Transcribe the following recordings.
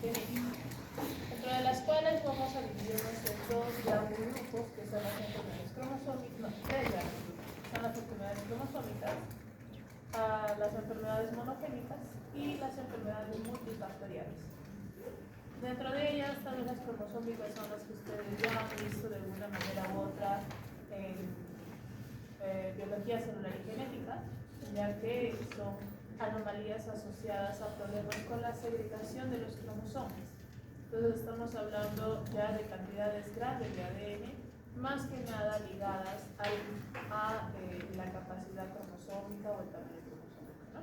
monogenéticas, dentro de las cuales vamos a dividirnos en dos grandes grupos, que son las enfermedades cromosómicas, no, tres grandes grupos, son las enfermedades cromosómicas, las enfermedades monogénicas y las enfermedades multifactoriales. Dentro de ellas, tal vez las cromosómicas son las que ustedes ya han visto de alguna manera u otra en biología celular y genética, ya que son anomalías asociadas a problemas con la segregación de los cromosomas. Entonces estamos hablando ya de cantidades grandes de ADN, más que nada ligadas a la capacidad cromosómica o el tamaño cromosómico, ¿no?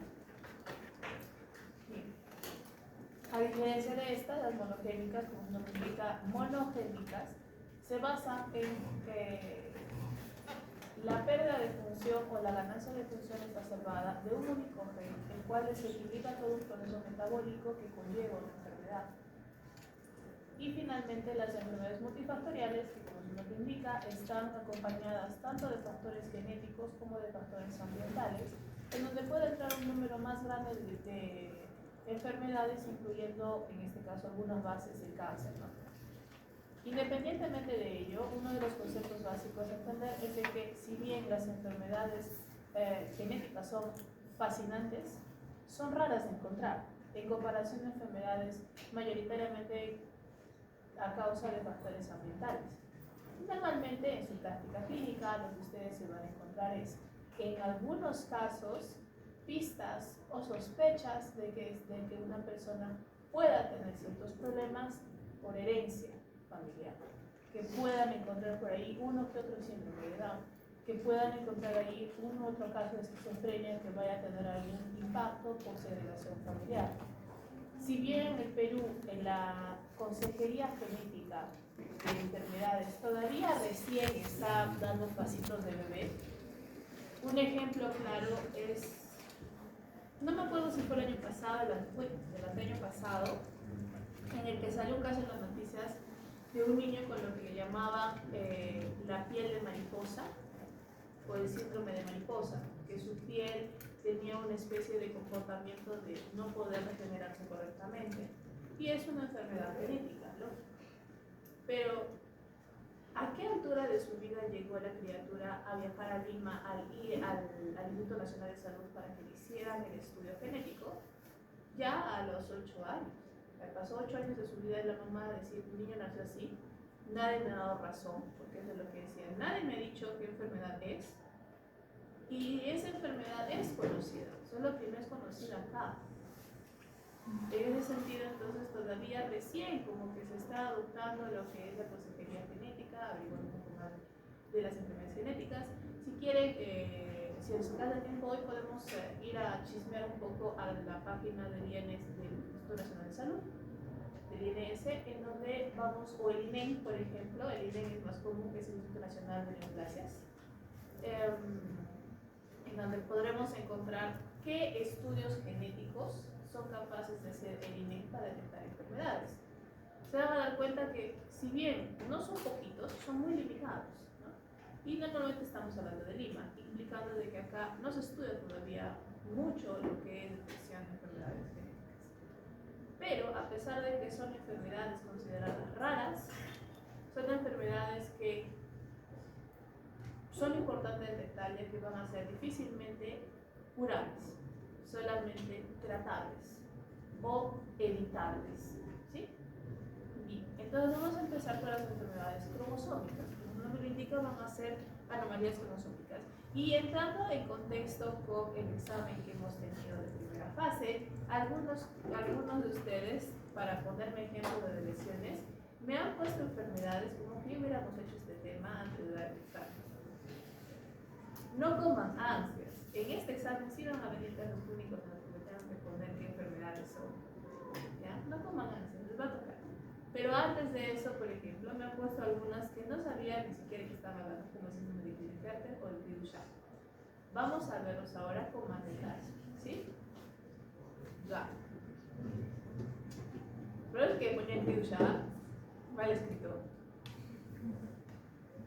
Bien. A diferencia de estas, las monogénicas, como su nombre indica, monogénicas, se basan en la pérdida de función o la ganancia de función exacerbada de un único gen, el cual desequilibra todo un proceso metabólico que conlleva una enfermedad. Y finalmente las enfermedades multifactoriales, que como su nombre indica, están acompañadas tanto de factores genéticos como de factores ambientales, en donde puede entrar un número más grande de enfermedades, incluyendo en este caso algunas bases del cáncer, ¿no? Independientemente de ello, uno de los conceptos básicos a entender es de que si bien las enfermedades genéticas son fascinantes, son raras de encontrar en comparación a enfermedades mayoritariamente a causa de factores ambientales. Normalmente en su práctica clínica lo que ustedes se van a encontrar es que en algunos casos pistas o sospechas de que una persona pueda tener ciertos problemas por herencia familiar, que puedan encontrar por ahí uno que otro síndrome de Down, que puedan encontrar ahí un otro caso de esquizofrenia que vaya a tener algún impacto por segregación familiar. Si bien en el Perú, en la Consejería Genética de Enfermedades, todavía recién está dando pasitos de bebé, un ejemplo claro es, no me acuerdo si fue el año pasado, del año pasado, en el que salió un caso en las noticias de un niño con lo que le llamaban la piel de mariposa o el síndrome de mariposa, que su piel tenía una especie de comportamiento de no poder regenerarse correctamente. Y es una enfermedad genética, ¿no? Pero, ¿a qué altura de su vida llegó la criatura a viajar a Lima al Instituto Nacional de Salud para que le hicieran el estudio genético? Ya a los 8 años. Pasó 8 años de su vida y la mamá decir, un niño nació así. Nadie me ha dado razón, porque eso es lo que decía. Nadie me ha dicho qué enfermedad es. Y esa enfermedad es conocida, solo que no es conocida acá. En ese sentido, entonces, todavía recién como que se está adoptando lo que es la consejería genética, averiguando un poco más de las enfermedades genéticas. Si quieren, si nos da tiempo hoy, podemos ir a chismear un poco a la página del INS, del Instituto Nacional de Salud, del INS, en donde vamos, o el INEM, por ejemplo, el INEM es más común, que es el Instituto Nacional de Neoplasias, en donde podremos encontrar qué estudios genéticos son capaces de hacer el INEM para detectar enfermedades. Se van a dar cuenta que, si bien no son poquitos, son muy limitados, ¿no? Y normalmente estamos hablando de Lima, implicando de que acá no se estudia todavía mucho lo que es detección de enfermedades genéticas. Pero a pesar de que son enfermedades consideradas raras, son enfermedades que son importantes detectar, ya que van a ser difícilmente curables, solamente tratables o evitables, ¿sí? Bien, entonces vamos a empezar con las enfermedades cromosómicas. Como su nombre lo indica, van a ser anomalías cromosómicas. Y entrando en contexto con el examen que hemos tenido de primera fase, algunos de ustedes, para ponerme ejemplo de lesiones, me han puesto enfermedades como que hubiéramos hecho este tema antes de dar el examen. No coman ansias. En este examen sí van a venir casos clínicos en los que me tengan que poner qué enfermedades son. ¿Ya? No coman ansias, les va a tocar. Pero antes de eso, por ejemplo, me han puesto algunas que no sabía ni siquiera que estaban hablando, como el síndrome de Klinefelter o el virus SHA. Vamos a verlos ahora con más detalle, ¿sí? Ya. Pero es que ponía el virus SHA mal escrito.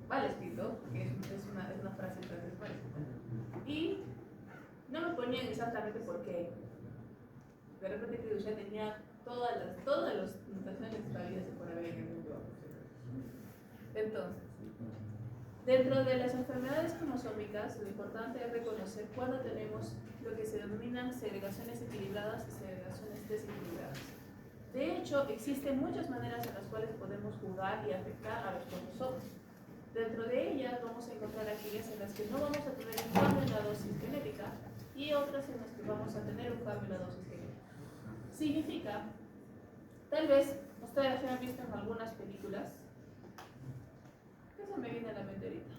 Mal escrito, que es una frase en francés mal escrita. Y no me ponían exactamente por qué. De repente el virus SHA tenía todas las mutaciones todavía se puede ver en el mundo. Entonces, dentro de las enfermedades cromosómicas, lo importante es reconocer cuando tenemos lo que se denominan segregaciones equilibradas y segregaciones desequilibradas. De hecho, existen muchas maneras en las cuales podemos jugar y afectar a los cromosomas. Dentro de ellas vamos a encontrar aquellas en las que no vamos a tener un cambio en la dosis genética y otras en las que vamos a tener un cambio en la dosis genética. Significa, tal vez ustedes hayan visto en algunas películas, ¿qué se me viene a la mente ahorita?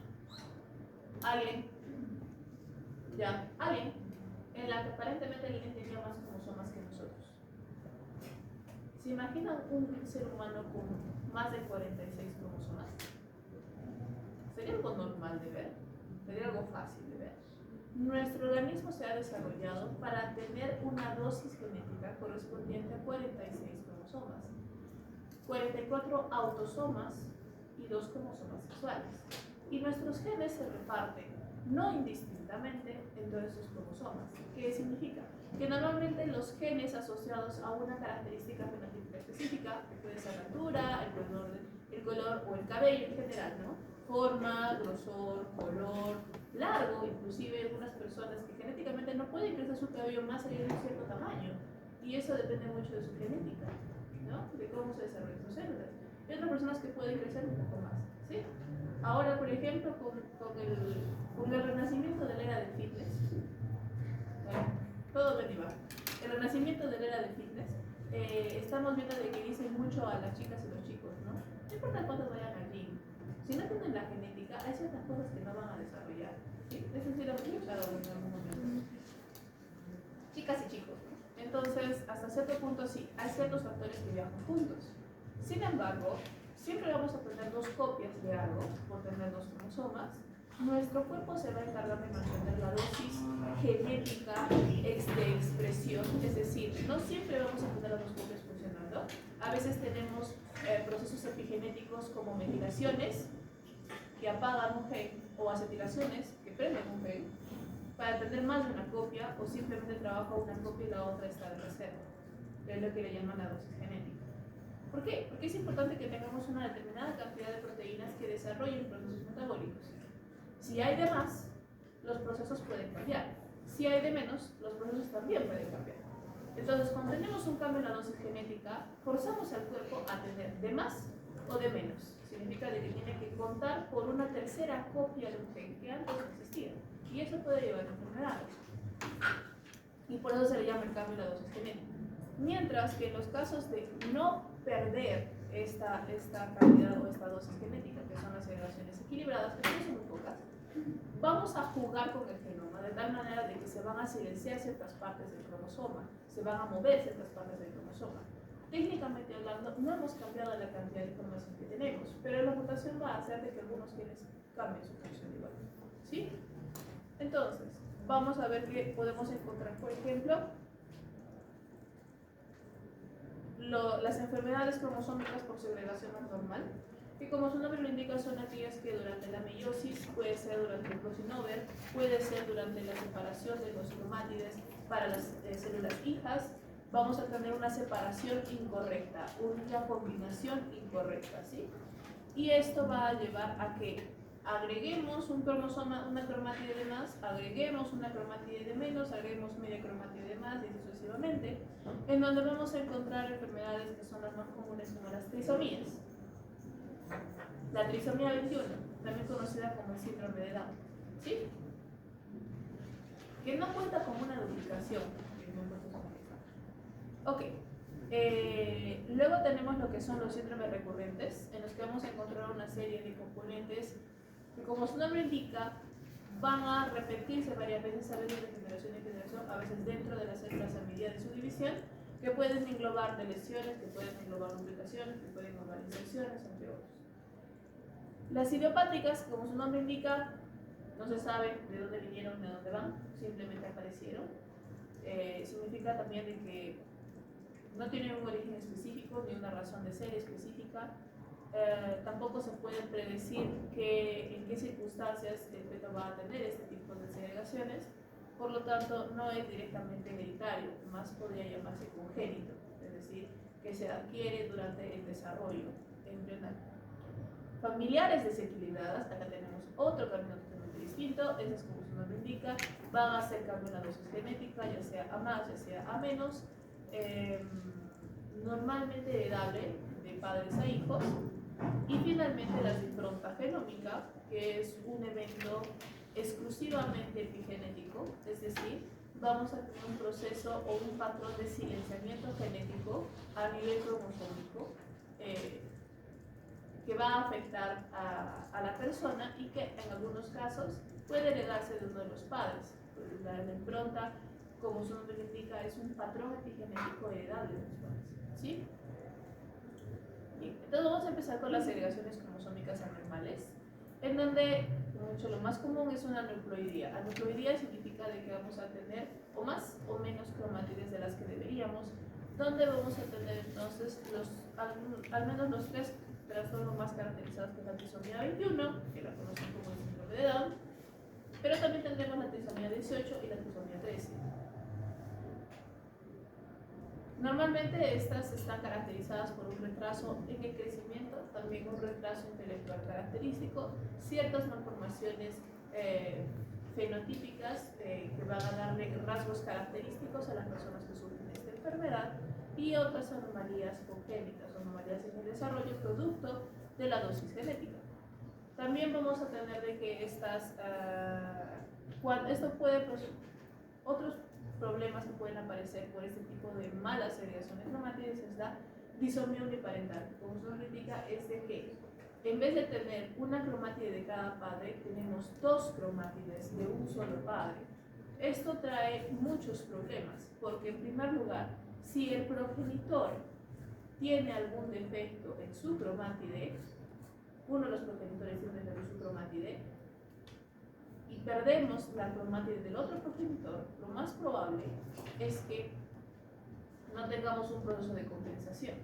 Alien, en la que aparentemente el alien tenía más cromosomas que nosotros. ¿Se imaginan un ser humano con más de 46 cromosomas? Sería algo normal de ver, sería algo fácil de ver. Nuestro organismo se ha desarrollado para tener una dosis genética correspondiente a 46 cromosomas, 44 autosomas y 2 cromosomas sexuales. Y nuestros genes se reparten no indistintamente en todos esos cromosomas. ¿Qué significa? Que normalmente los genes asociados a una característica fenotípica específica, que puede ser la altura, el color o el cabello en general, ¿no? Forma, grosor, color, largo, inclusive algunas personas que genéticamente no pueden crecer su cabello más allá de un cierto tamaño, y eso depende mucho de su genética, ¿no? De cómo se desarrollan sus células. Y otras personas que pueden crecer un poco más, ¿sí? Ahora, por ejemplo, con el renacimiento de la era del fitness, bueno, todo deriva. El renacimiento de la era del fitness, estamos viendo de que dicen mucho a las chicas y los chicos, ¿no? No importa cuántos vayan al gym, si no tienen la genética, hay ciertas cosas que no van a desarrollar, ¿sí? Eso sí lo hemos escuchado en algún momento. Chicas y chicos, ¿no? Entonces, hasta cierto punto sí, hay ciertos factores que viajan juntos. Sin embargo, siempre vamos a tener dos copias de algo, por tener dos cromosomas. Nuestro cuerpo se va a encargar de mantener la dosis genética de expresión, es decir, no siempre vamos a tener las dos copias funcionando. A veces tenemos procesos epigenéticos como metilaciones que apagan un gen o acetilaciones que prenden un gen para tener más de una copia, o simplemente trabaja una copia y la otra está de reserva, que es lo que le llaman la dosis genética. ¿Por qué? Porque es importante que tengamos una determinada cantidad de proteínas que desarrollen procesos metabólicos. Si hay de más, los procesos pueden cambiar. Si hay de menos, los procesos también pueden cambiar. Entonces, cuando tenemos un cambio en la dosis genética, forzamos al cuerpo a tener de más o de menos. Significa de que tiene que contar por una tercera copia de un gen que antes no existía. Y eso puede llevar a enfermedades. Y por eso se le llama el cambio en la dosis genética. Mientras que en los casos de no perder esta cantidad o esta dosis genética, que son las segregaciones equilibradas, que no son muy pocas, vamos a jugar con el genoma de tal manera de que se van a silenciar ciertas partes del cromosoma, se van a mover ciertas partes del cromosoma. Técnicamente hablando, no hemos cambiado la cantidad de información que tenemos, pero la mutación va a hacer de que algunos genes cambien su función igual. ¿Sí? Entonces, vamos a ver qué podemos encontrar, por ejemplo, las enfermedades cromosómicas por segregación abnormal, que como su nombre lo indica son aquellas que durante la meiosis, puede ser durante el crossing over, puede ser durante la separación de los cromátides para las células hijas, vamos a tener una separación incorrecta, una combinación incorrecta, ¿sí? Y esto va a llevar a que agreguemos un cromosoma, una cromátide de más, agreguemos una cromátide de menos, agreguemos media cromátide de más y así sucesivamente, en donde vamos a encontrar enfermedades que son las más comunes como las trisomías. La trisomía 21, también conocida como el síndrome de Down, ¿sí? Que no cuenta como una duplicación. Ok. Luego tenemos lo que son los síndromes recurrentes, en los que vamos a encontrar una serie de componentes que, como su nombre indica, van a repetirse varias veces, a veces de generación en generación, a veces dentro de las células a medida de su división, que pueden englobar de lesiones, que pueden englobar duplicaciones, que pueden englobar inserciones, entre otros. Las idiopáticas, como su nombre indica, no se sabe de dónde vinieron, de dónde van, simplemente aparecieron. Significa también de que no tienen un origen específico ni una razón de ser específica. Tampoco se puede predecir en qué circunstancias el feto va a tener este tipo de segregaciones, por lo tanto no es directamente hereditario, más podría llamarse congénito, es decir, que se adquiere durante el desarrollo embrional. Familiares desequilibradas, acá tenemos otro camino totalmente distinto. Esas, como su nombre indica, van a ser cambio en la dosis genética, ya sea a más, ya sea a menos, normalmente heredable de padres a hijos. Y finalmente la impronta genómica, que es un evento exclusivamente epigenético, es decir, vamos a tener un proceso o un patrón de silenciamiento genético a nivel cromosómico que va a afectar a la persona y que en algunos casos puede heredarse de uno de los padres. La impronta, como su nombre indica, es un patrón epigenético heredable de los padres, ¿sí? Bien, entonces vamos a empezar con las segregaciones cromosómicas anormales, en donde lo más común es una aneuploidía. Aneuploidía significa de que vamos a tener o más o menos cromátides de las que deberíamos, donde vamos a tener entonces al menos los tres trastornos más caracterizados, que es la trisomía 21, que la conocen como el síndrome de Down, pero también tendremos la trisomía 18 y la trisomía 13. Normalmente estas están caracterizadas por un retraso en el crecimiento, también un retraso intelectual característico, ciertas malformaciones fenotípicas que van a darle rasgos característicos a las personas que sufren esta enfermedad, y otras anomalías congénitas, anomalías en el desarrollo producto de la dosis genética. También vamos a tener de que esto puede, pues, otros problemas que pueden aparecer por este tipo de malas segregaciones cromátides es la disomía uniparental. Como su nombre indica, es de que en vez de tener una cromátide de cada padre, tenemos dos cromátides de un solo padre. Esto trae muchos problemas, porque en primer lugar, si el progenitor tiene algún defecto en su cromátide, uno de los progenitores tiene un defecto en su cromátide, y perdemos la cromátide del otro progenitor, lo más probable es que no tengamos un proceso de compensación.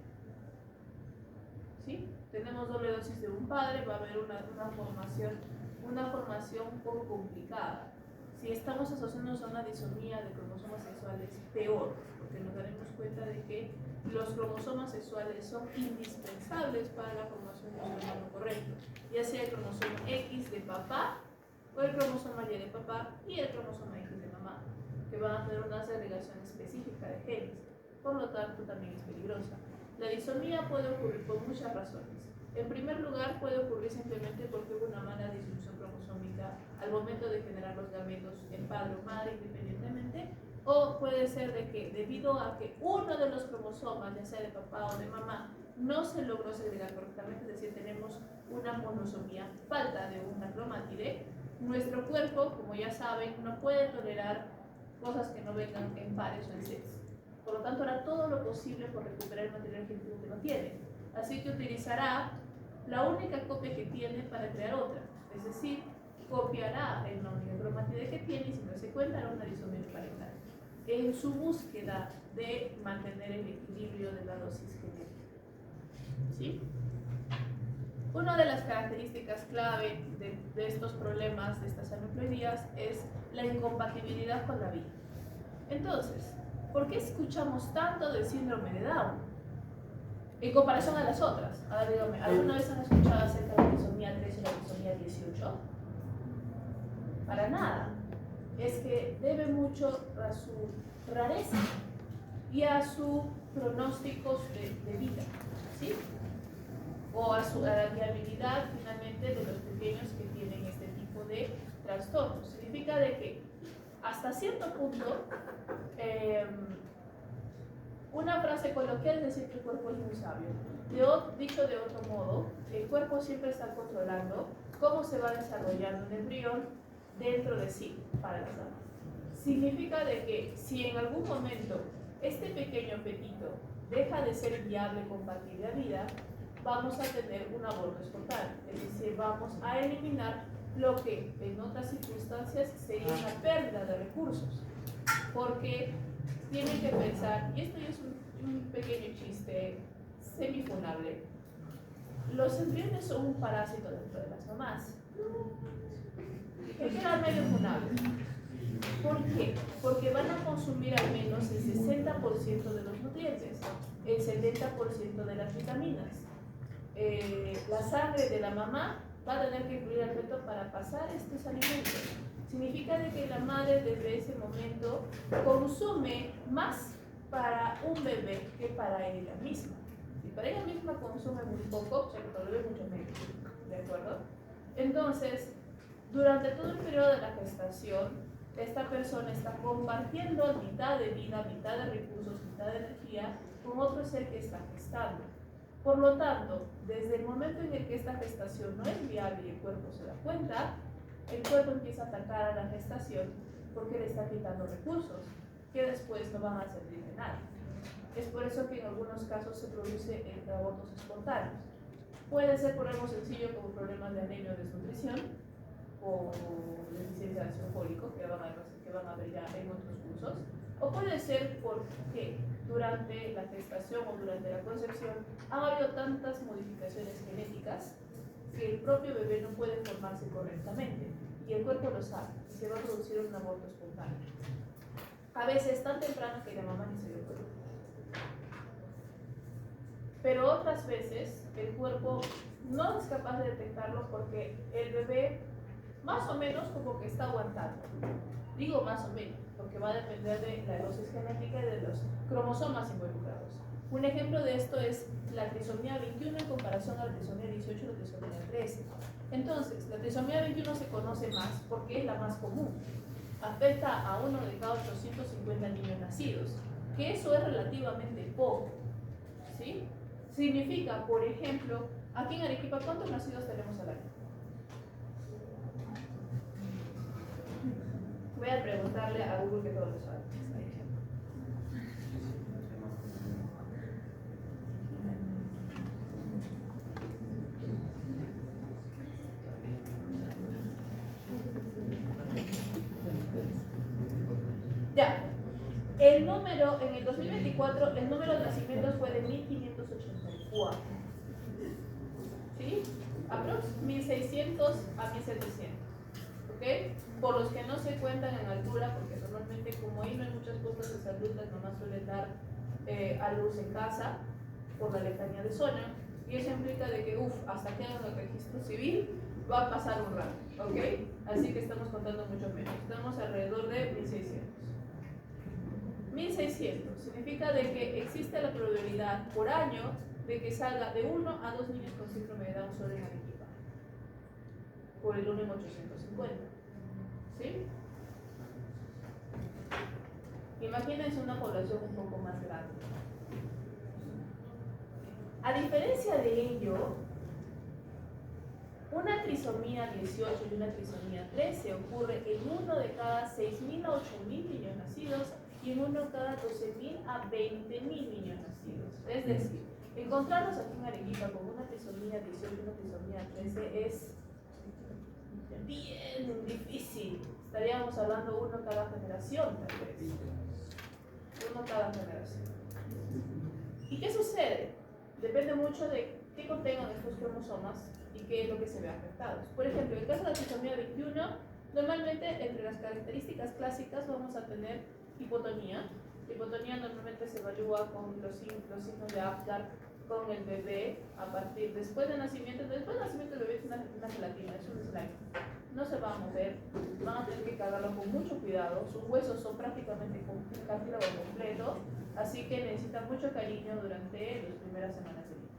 ¿Sí? Tenemos doble dosis de un padre, va a haber una formación un poco complicada. Si estamos asociándonos a una disomía de cromosomas sexuales, peor, porque nos daremos cuenta de que los cromosomas sexuales son indispensables para la formación de un hermano correcto, ya sea el cromosoma X de papá o el cromosoma Y de papá y el cromosoma X de mamá, que van a tener una segregación específica de genes, por lo tanto también es peligrosa. La disomía puede ocurrir por muchas razones. En primer lugar, puede ocurrir simplemente porque hubo una mala distribución cromosómica al momento de generar los gametos en padre o madre independientemente, o puede ser de que debido a que uno de los cromosomas, ya sea de papá o de mamá, no se logró segregar correctamente, es decir, tenemos una monosomía, falta de una cromátide. Nuestro cuerpo, como ya saben, no puede tolerar cosas que no vengan en pares o en sets. Por lo tanto, hará todo lo posible por recuperar el material genético que no tiene. Así que utilizará la única copia que tiene para crear otra. Es decir, copiará en la única cromátide que tiene y si no se cuenta hará una disomía parental, en su búsqueda de mantener el equilibrio de la dosis genética. ¿Sí? Una de las características clave de estos problemas, de estas aneuploidías, es la incompatibilidad con la vida. Entonces, ¿por qué escuchamos tanto del síndrome de Down en comparación a las otras? A ver, dígame, ¿alguna vez han escuchado acerca de la trisomía 13 y la trisomía 18? Para nada. Es que debe mucho a su rareza y a sus pronósticos de vida, ¿sí? O a la viabilidad finalmente de los pequeños que tienen este tipo de trastornos. Significa de que hasta cierto punto una frase coloquial es decir que el cuerpo es muy sabio. Dicho de otro modo, el cuerpo siempre está controlando cómo se va desarrollando un embrión dentro de sí para las damas. Significa de que si en algún momento este pequeño fetito deja de ser viable, compatible a vida, vamos a tener un aborto espontáneo, es decir, vamos a eliminar lo que en otras circunstancias sería una pérdida de recursos, porque tienen que pensar, y esto ya es un pequeño chiste semifunable, los embriones son un parásito dentro de las mamás, que queda medio funable. ¿Por qué? Porque van a consumir al menos el 60% de los nutrientes. el 70% de las vitaminas. La sangre de la mamá va a tener que incluir al feto para pasar estos alimentos. Significa de que la madre desde ese momento consume más para un bebé que para ella misma. Si para ella misma consume muy poco, se para el bebé mucho menos. ¿De acuerdo? Entonces, durante todo el periodo de la gestación, esta persona está compartiendo mitad de vida, mitad de recursos, mitad de energía con otro ser que está gestando. Por lo tanto, desde el momento en el que esta gestación no es viable y el cuerpo se da cuenta, el cuerpo empieza a atacar a la gestación porque le está quitando recursos que después no van a servir de nada. Es por eso que en algunos casos se produce abortos espontáneos. Puede ser por algo sencillo como problemas de anemia o desnutrición o deficiencia de ácido fólico que van a ver ya en otros cursos, o puede ser porque durante la gestación o durante la concepción ha habido tantas modificaciones genéticas que el propio bebé no puede formarse correctamente y el cuerpo lo sabe y se va a producir un aborto espontáneo. A veces tan temprano que la mamá ni se dio cuenta. Pero otras veces el cuerpo no es capaz de detectarlo porque el bebé más o menos como que está aguantando. Digo más o menos, porque va a depender de la dosis genética y de los cromosomas involucrados. Un ejemplo de esto es la trisomía 21 en comparación a la trisomía 18 y la trisomía 13. Entonces, la trisomía 21 se conoce más porque es la más común. Afecta a 1 de cada 850 niños nacidos, que eso es relativamente poco. ¿Sí? Significa, por ejemplo, aquí en Arequipa, ¿cuántos nacidos tenemos al año? Voy a preguntarle a Google que todo lo sabe. Ya, el número, en el 2024, el número de nacimientos fue de 1584. ¿Sí? Aprox 1600 a 1700. ¿Ok? Por los que no se cuentan en altura, porque normalmente como ahí no hay muchas cosas de salud, las mamás suelen dar a luz en casa por la lejanía de zona, y eso implica de que, hasta que hagan el registro civil, va a pasar un rato, ¿ok? Así que estamos contando mucho menos, estamos alrededor de 1600. 1600 significa de que existe la probabilidad por año de que salga de 1 a 2 niños con síndrome de Down solo en Arequipa, por el 1 en 850. ¿Sí? Imagínense una población un poco más grande. A diferencia de ello, una trisomía 18 y una trisomía 13 ocurre en 1 de cada 6.000 a 8.000 niños nacidos y en 1 cada 12.000 a 20.000 niños nacidos. Es decir, encontrarnos aquí en Arequipa con una trisomía 18 y una trisomía 13 es bien difícil. Estaríamos hablando 1 cada generación, tal vez. 1 cada generación. ¿Y qué sucede? Depende mucho de qué contengan estos cromosomas y qué es lo que se ve afectados. Por ejemplo, en el caso de la trisomía 21, normalmente entre las características clásicas vamos a tener hipotonía. La hipotonía normalmente se evalúa con los signos de Apgar con el bebé a partir después del nacimiento. Después del nacimiento el bebé es una gelatina, es un slime. No se va a mover, van a tener que cargarlo con mucho cuidado. Sus huesos son prácticamente con cartílago completo, así que necesitan mucho cariño durante las primeras semanas de vida.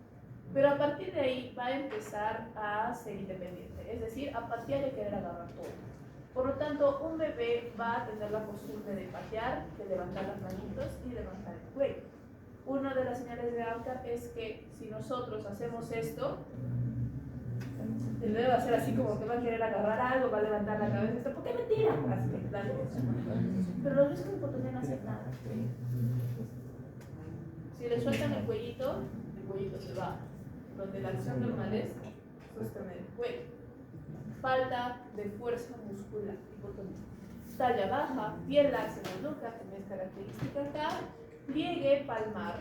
Pero a partir de ahí va a empezar a ser independiente, es decir, a patear y querer agarrar todo. Por lo tanto, un bebé va a tener la costumbre de patear, de levantar las manitos y levantar el cuello. Una de las señales de Apgar es que si nosotros hacemos esto, el bebé va a ser así como que va a querer agarrar algo, va a levantar la cabeza, ¿por qué me tira? Así que dale. Pero los bebés con hipotonía no hacen nada. Si le sueltan el cuellito se va. Donde la acción normal es sostener el cuello. Falta de fuerza muscular, hipotonía. Talla baja, piel laxa en la nuca, también es característica acá. Pliegue palmar,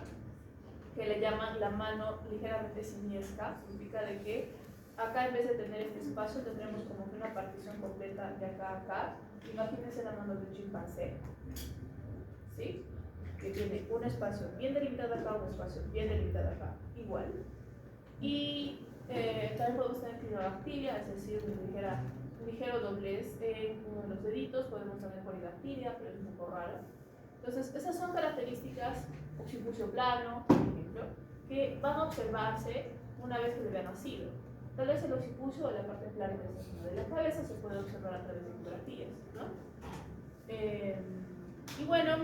que le llaman la mano ligeramente simiesca, significa de que acá en vez de tener este espacio tendremos como que una partición completa de acá a acá. Imagínense la mano de un chimpancé, ¿sí? que tiene un espacio bien delimitado acá, un espacio bien delimitado acá, igual. Y también podemos tener clinodactilia, es decir, un ligero doblez en uno de los deditos. Podemos tener polidactilia, pero es un poco raro. Entonces, esas son características, occipucio plano, por ejemplo, que van a observarse una vez que el bebé ha nacido. Tal vez el occipucio o la parte plana de la cabeza se puede observar a través de fotografías, ¿no? Y bueno,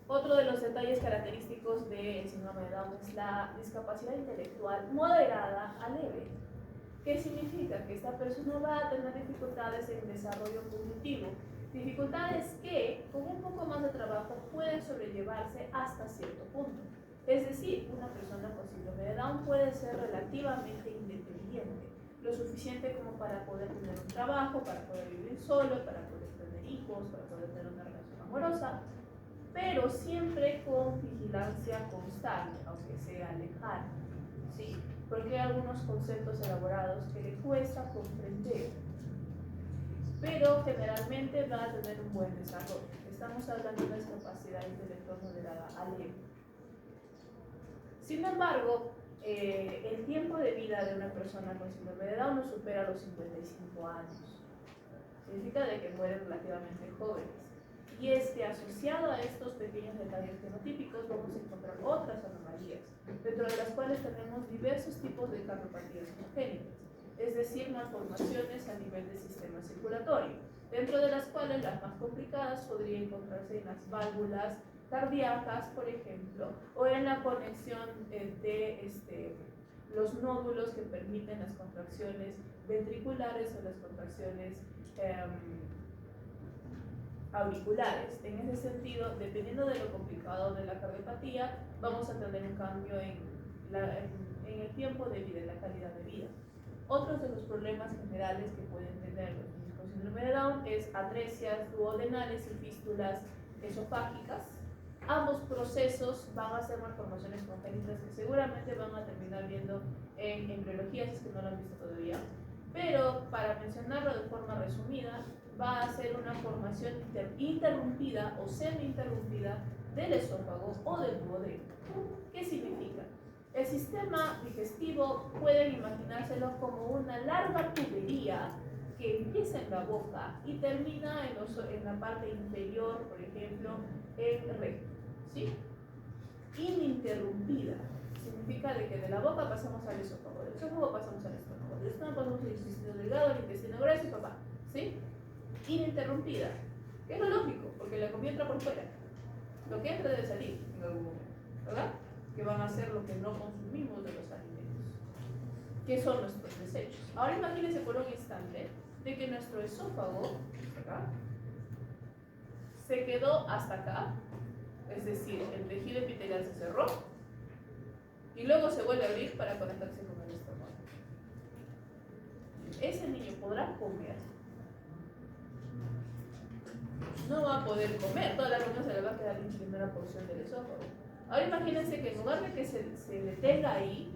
otro de los detalles característicos del síndrome de Down es la discapacidad intelectual moderada a leve. ¿Qué significa? Que esta persona va a tener dificultades en desarrollo cognitivo, dificultades que con un poco más de trabajo pueden sobrellevarse hasta cierto punto. Es decir, una persona con síndrome de Down puede ser relativamente independiente, lo suficiente como para poder tener un trabajo, para poder vivir solo, para poder tener hijos, para poder tener una relación amorosa, pero siempre con vigilancia constante, aunque sea lejana, ¿sí? Porque hay algunos conceptos elaborados que le cuesta comprender, pero generalmente va a tener un buen desarrollo. Estamos hablando de discapacidad intelectual moderada a leve. Sin embargo, el tiempo de vida de una persona con síndrome de Down no supera los 55 años. Significa de que mueren relativamente jóvenes. Y es que asociado a estos pequeños detalles fenotípicos vamos a encontrar otras anomalías, dentro de las cuales tenemos diversos tipos de cardiopatías congénitas, es decir, malformaciones a nivel del sistema circulatorio, dentro de las cuales las más complicadas podrían encontrarse en las válvulas cardíacas, por ejemplo, o en la conexión de los nódulos que permiten las contracciones ventriculares o las contracciones auriculares. En ese sentido, dependiendo de lo complicado de la cardiopatía, vamos a tener un cambio en el tiempo de vida, en la calidad de vida. Otros de los problemas generales que pueden tener los niños con síndrome de Down es atresias duodenales y fístulas esofágicas. Ambos procesos van a ser malformaciones congénitas que seguramente van a terminar viendo en embriología, si es que no lo han visto todavía. Pero para mencionarlo de forma resumida, va a ser una formación interrumpida o semi-interrumpida del esófago o del duodeno. ¿Qué significa? El sistema digestivo pueden imaginárselo como una larga tubería que empieza en la boca y termina en la parte inferior, por ejemplo, en el recto, ¿sí? Ininterrumpida. Significa de que de la boca pasamos al esófago, del esófago pasamos al estómago, del estómago pasamos al intestino delgado, al intestino grueso y papá, ¿sí? Ininterrumpida, que es lo lógico, porque la comida entra por fuera. Lo que entra debe salir en algún momento, ¿verdad? Que van a ser lo que no consumimos de los alimentos, que son nuestros desechos. Ahora imagínense por un instante de que nuestro esófago, acá, se quedó hasta acá, es decir, el tejido epitelial se cerró y luego se vuelve a abrir para conectarse con el estómago. Ese niño podrá comer. No va a poder comer, toda la comida se le va a quedar en primera porción del esófago. Ahora imagínense que en lugar de que se detenga ahí,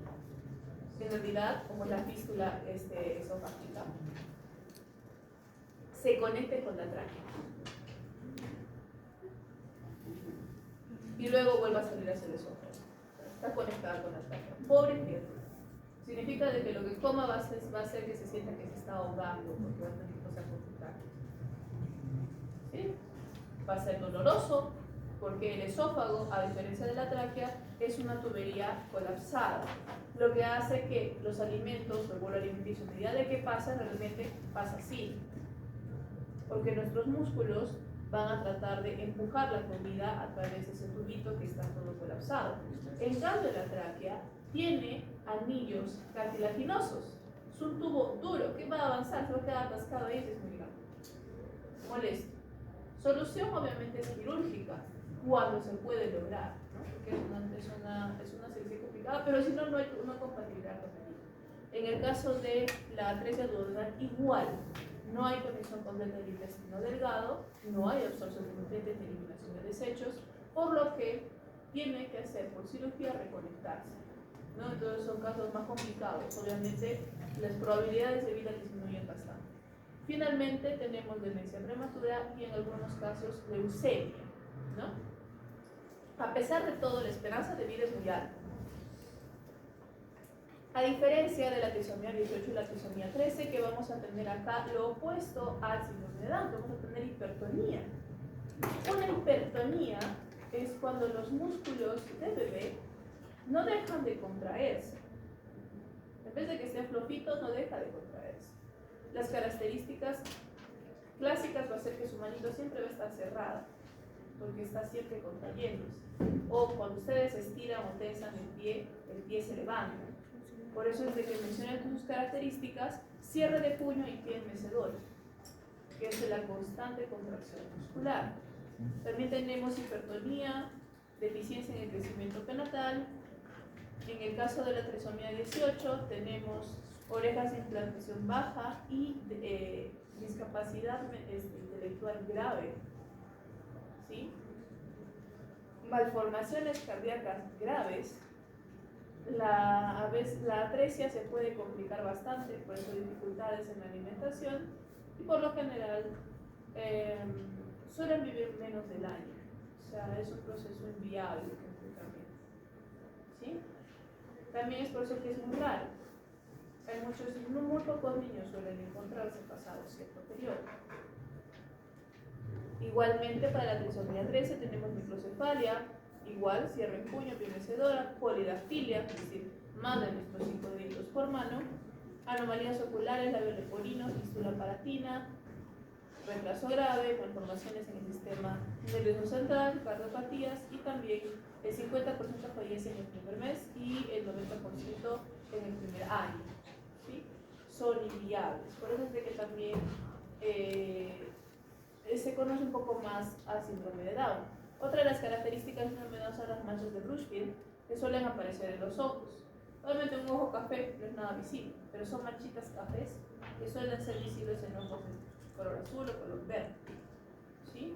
en realidad, como la fístula esofágica, se conecte con la tráquea. Y luego vuelva a salir hacia el esófago. Está conectada con la tráquea. Pobre criatura. Significa de que lo que coma va a hacer que se sienta que se está ahogando, porque va a tener cosas complicadas. ¿Sí? Va a ser doloroso, porque el esófago, a diferencia de la tráquea, es una tubería colapsada, lo que hace que los alimentos, el bolo alimenticio, a medida de que pasa, realmente pasa así, porque nuestros músculos van a tratar de empujar la comida a través de ese tubito que está todo colapsado. En cambio, la tráquea tiene anillos cartilaginosos, es un tubo duro que va a avanzar, se va a quedar atascado ahí y es muy grande, molesto. Solución obviamente es quirúrgica, cuando se puede lograr, ¿no? Porque es una cirugía complicada, pero si no, no hay una compatibilidad con el niño. En el caso de la atresia duodenal, igual, no hay conexión completa del intestino delgado, no hay absorción de nutrientes ni eliminación de desechos, por lo que tiene que hacer por cirugía reconectarse, ¿no? Entonces son casos más complicados, obviamente las probabilidades de vida disminuyen bastante. Finalmente tenemos demencia prematura y en algunos casos leucemia, ¿no? A pesar de todo, la esperanza de vida es muy alta. A diferencia de la trisomía 18 y la trisomía 13, que vamos a tener acá lo opuesto al síndrome de Down, vamos a tener hipertonía. Una hipertonía es cuando los músculos del bebé no dejan de contraerse. En vez de que esté flojito, no deja de contraerse. Las características clásicas va a ser que su manito siempre va a estar cerrada, porque está siempre contrayéndose. O cuando ustedes estiran o tensan el pie se levanta. Por eso es de que mencionan sus características, cierre de puño y pie mecedor, que es de la constante contracción muscular. También tenemos hipertonía, deficiencia en el crecimiento prenatal. En el caso de la trisomía 18 tenemos orejas de implantación baja y discapacidad intelectual grave, ¿sí? Malformaciones cardíacas graves. La atresia se puede complicar bastante, por eso dificultades en la alimentación y por lo general suelen vivir menos del año. O sea, es un proceso inviable completamente, ¿sí? También es por eso que es muy raro. Hay muy pocos niños suelen encontrarse pasado cierto periodo. Igualmente para la trisomía 13 tenemos microcefalia, igual cierre en puño, pie mecedora, polidactilia, es decir, más de nuestros 5 deditos por mano, anomalías oculares, labio leporino, fístula palatina, retraso grave, malformaciones en el sistema nervioso central, cardiopatías y también el 50% fallece en el primer mes y el 90% en el primer año, ¿sí? Son inviables, por eso es de que también se conoce un poco más al síndrome de Down. Otra de las características del síndrome de Down son las manchas de Brushfield, que suelen aparecer en los ojos. Obviamente un ojo café no es nada visible, pero son manchitas cafés que suelen ser visibles en ojos de color azul o color verde, ¿sí?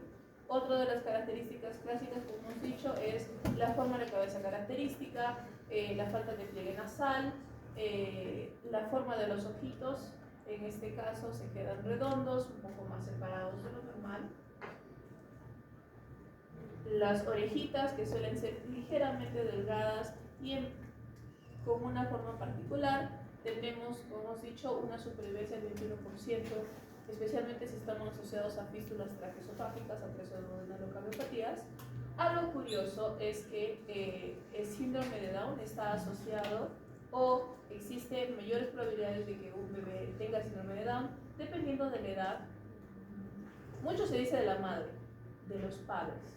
Otra de las características clásicas, como hemos dicho, es la forma de cabeza característica, la falta de pliegue nasal, la forma de los ojitos, en este caso se quedan redondos, un poco más separados de lo normal. Las orejitas, que suelen ser ligeramente delgadas y con una forma particular. Tenemos, como hemos dicho, una supervivencia del 21%, especialmente si estamos asociados a fístulas traqueosofágicas, atresoduodenalocardiopatías. Algo curioso es que el síndrome de Down está asociado o existen mayores probabilidades de que un bebé tenga síndrome de Down dependiendo de la edad. Mucho se dice de la madre, de los padres.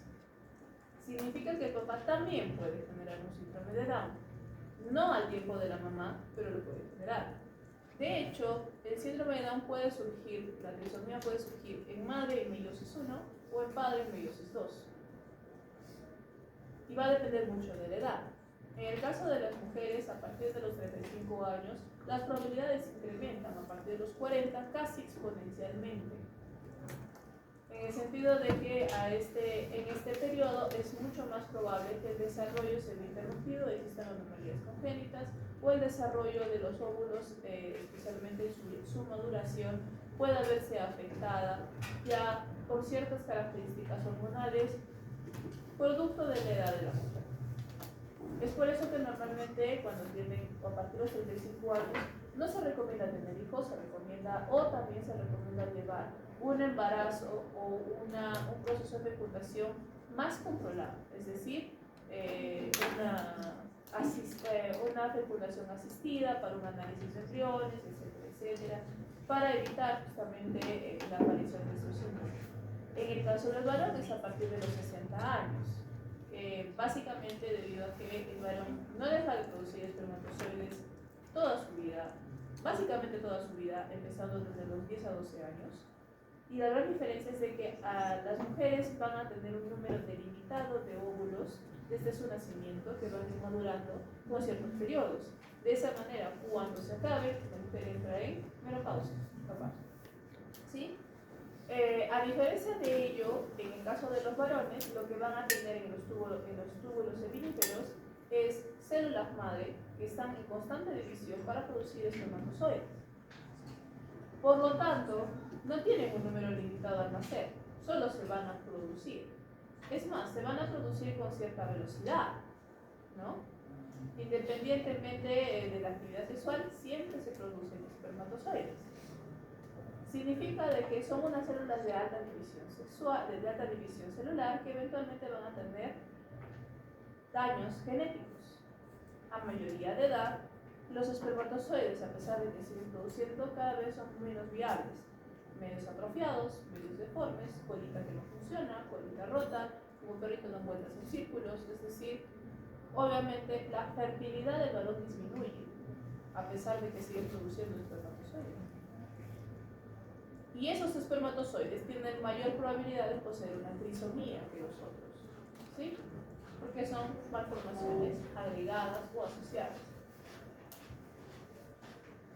Significa que el papá también puede generar un síndrome de Down. No al tiempo de la mamá, pero lo puede generar. De hecho, el síndrome de Down puede surgir, la trisomía puede surgir en madre en meiosis 1 o en padre en meiosis 2. Y va a depender mucho de la edad. En el caso de las mujeres, a partir de los 35 años, las probabilidades incrementan a partir de los 40 casi exponencialmente. En el sentido de que en este periodo es mucho más probable que el desarrollo se vea interrumpido, existan anomalías congénitas o el desarrollo de los óvulos, especialmente su maduración, pueda verse afectada ya por ciertas características hormonales producto de la edad de la mujer. Es por eso que normalmente cuando tienen a partir de los 35 años no se recomienda tener hijos, se recomienda o también se recomienda llevar un embarazo o un proceso de fecundación más controlado, es decir, una fecundación asistida para un análisis de embriones, etcétera, etcétera, para evitar justamente la aparición de estos síndromes. En el caso del varón es a partir de los 60 años, básicamente debido a que el varón no deja de producir espermatozoides toda su vida, básicamente toda su vida, empezando desde los 10 a 12 años. Y la gran diferencia es de que las mujeres van a tener un número delimitado de óvulos desde su nacimiento que van a ir madurando con ciertos periodos. De esa manera, cuando se acabe, la mujer entra en menopausia, capaz. ¿Sí? A diferencia de ello, en el caso de los varones, lo que van a tener en los túbulos seminíferos es células madre que están en constante división para producir espermatozoides. Por lo tanto, no tienen un número limitado al nacer, solo se van a producir. Es más, se van a producir con cierta velocidad, ¿no? Independientemente de la actividad sexual, siempre se producen espermatozoides. Significa de que son unas células de alta división sexual, de alta división celular, que eventualmente van a tener daños genéticos. A mayoría de edad, los espermatozoides, a pesar de que siguen produciendo, cada vez son menos viables. Medios atrofiados, medios deformes, colita que no funciona, colita rota, un perrito dando vueltas en círculos, es decir, obviamente la fertilidad del varón disminuye, a pesar de que siguen produciendo espermatozoides. Y esos espermatozoides tienen mayor probabilidad de poseer una trisomía que los otros, ¿sí? Porque son malformaciones agregadas o asociadas.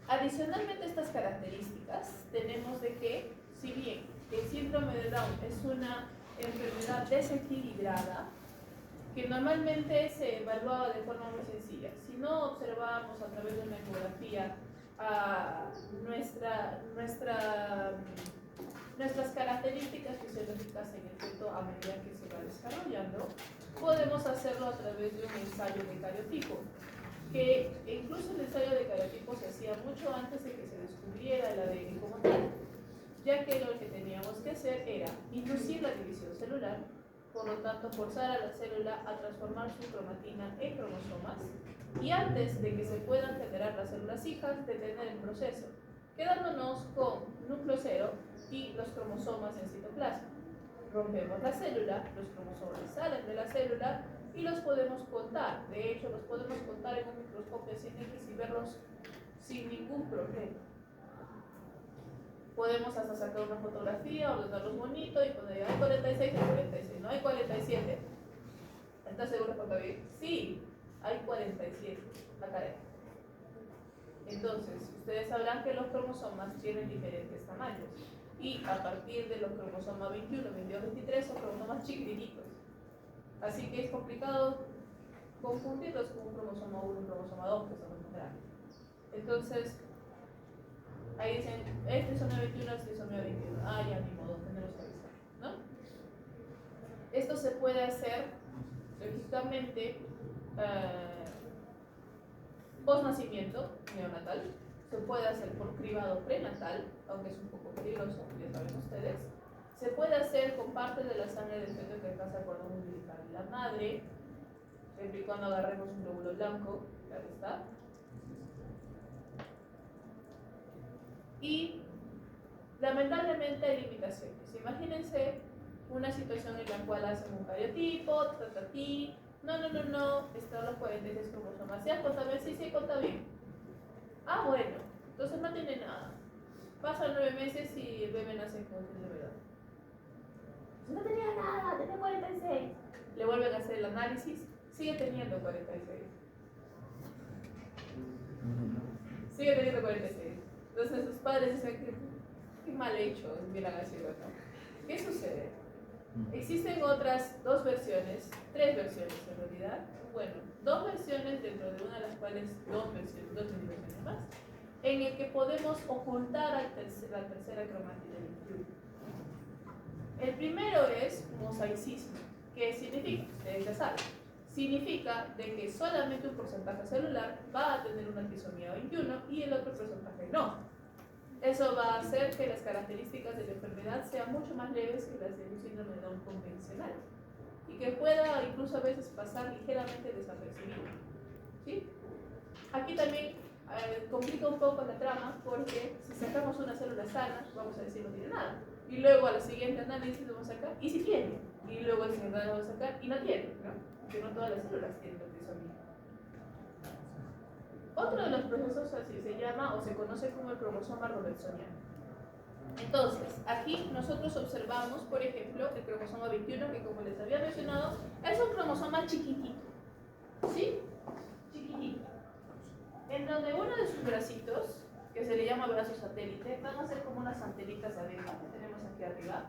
Adicionalmente a estas características, tenemos de que, si bien el síndrome de Down es una enfermedad desequilibrada, que normalmente se evaluaba de forma muy sencilla. Si no observábamos a través de una ecografía nuestras características fisiológicas en el feto a medida que se va desarrollando, podemos hacerlo a través de un ensayo de cariotipo, que incluso el ensayo de cariotipo se hacía mucho antes de que se descubriera el ADN como tal, ya que lo que teníamos que hacer era inducir la división celular, por lo tanto forzar a la célula a transformar su cromatina en cromosomas, y antes de que se puedan generar las células hijas, detener el proceso, quedándonos con núcleo cero y los cromosomas en citoplasma. Rompemos la célula, los cromosomas salen de la célula y los podemos contar. De hecho, los podemos contar en un microscopio sin X y verlos sin ningún problema. Podemos hasta sacar una fotografía, ordenarlos bonito y poner hay 46, hay 46, no hay 47. ¿Estás seguro que está bien? Sí, hay 47, la cadena. Entonces, ustedes sabrán que los cromosomas tienen diferentes tamaños. Y a partir de los cromosomas 21, 22, 23 son cromosomas chiquititos. Así que es complicado confundirlos con un cromosoma 1 y un cromosoma 2, que son los más grandes. Entonces, ahí dicen, este es trisomía 21, este es trisomía 21. Ah, ya, ni modo, tenerlos que avisar, ¿no? Esto se puede hacer lógicamente post-nacimiento neonatal, se puede hacer por cribado prenatal, aunque es un poco peligroso, ya saben ustedes. Se puede hacer con parte de la sangre del feto que alcanza el cordón umbilical de la madre, siempre y cuando agarremos un glóbulo blanco, claro está. Y lamentablemente hay limitaciones. Imagínense una situación en la cual hacen un cariotipo, no, están los 46 cromosomas. ¿Se ha contado bien? Sí, conta bien. Ah, bueno, entonces no tiene nada. Pasan 9 meses y el bebé nace con enfermedad. No tenía nada, tenía 46. Le vuelven a hacer el análisis, sigue teniendo 46. Sigue teniendo 46. Entonces sus padres dicen que mal hecho, hubieran sido, ¿no? ¿Qué sucede? Existen otras tres versiones en realidad. Bueno, dos versiones dentro de una de las cuales dos versiones más, en el que podemos ocultar la tercera cromática del 21. El primero es mosaicismo, que significa, ustedes ya saben, significa de que solamente un porcentaje celular va a tener una trisomía 21 y el otro porcentaje no. Eso va a hacer que las características de la enfermedad sean mucho más leves que las de un síndrome de Down convencional y que pueda incluso a veces pasar ligeramente desapercibido, ¿sí? Aquí también complica un poco la trama porque si sacamos una célula sana, vamos a decir no tiene nada, y luego al siguiente análisis vamos a sacar y si tiene, y luego al siguiente análisis vamos a sacar y no tiene, ¿no? Porque no todas las células tienen la trisomía. Otro de los procesos así se llama o se conoce como el cromosoma robertsoniano. Entonces, aquí nosotros observamos, por ejemplo, el cromosoma 21, que como les había mencionado, es un cromosoma chiquitito, ¿sí? Chiquitito. En donde uno de sus bracitos, que se le llama brazo satélite, van a ser como unas antenitas de abeja que tenemos aquí arriba,